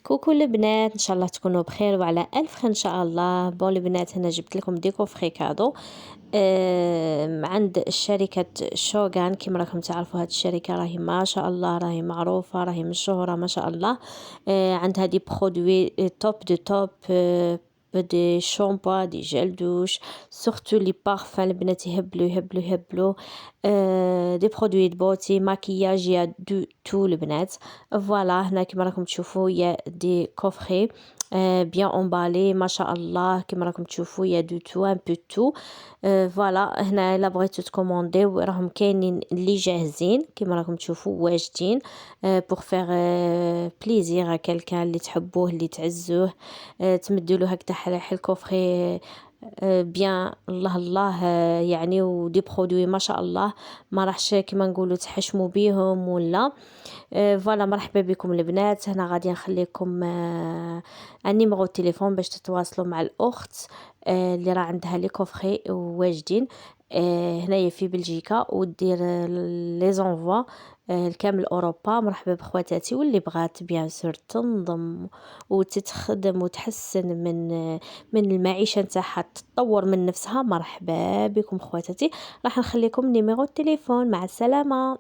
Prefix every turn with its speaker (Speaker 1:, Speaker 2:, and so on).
Speaker 1: كوكو البنات، ان شاء الله تكونوا بخير وعلى الف خير ان شاء الله. بون البنات، هنا جبت لكم دي كوفري كادو عند الشركة شوغان. كما راكم تعرفوا هاد الشركة راهي ما شاء الله، راهي معروفة، راهي مشهورة ما شاء الله. عندها دي برودوي توب دو توب، دي شامبو، دي جل دوش، سورتو لي بارفان البنات يهبلوا. دي برودوي بوتي، ماكياج، يا دو تو البنات. فوالا هنا كما راكم تشوفوا يا دي كوفري بيان امبالي ما شاء الله. كما راكم تشوفوا يا دو تو ان بو تو. فوالا هنا الا بغيتو تكومونديو راهم كاينين اللي جاهزين كما راكم تشوفوا واجدين بور فيغ بليزير كالكان اللي تحبوه اللي تعزوه. تمدوا له هكذا حل كوفري بيان الله الله. يعني ودي برودوي ما شاء الله، ما راحش كما نقولوا تحشموا بيهم ولا. فوالا مرحبا بكم البنات. هنا غادي نخليكم النيميرو التليفون باش تتواصلوا مع الاخت اللي راه عندها لي كوفري واجدين هنايا في بلجيكا، ودير لي زونفوا لكامل اوروبا. مرحبا بخواتاتي، واللي بغات بيان سور تنضم وتتخدم وتحسن من المعيشه نتاعها، تطور من نفسها، مرحبا بكم خواتاتي. راح نخليكم نيميرو التليفون. مع السلامه.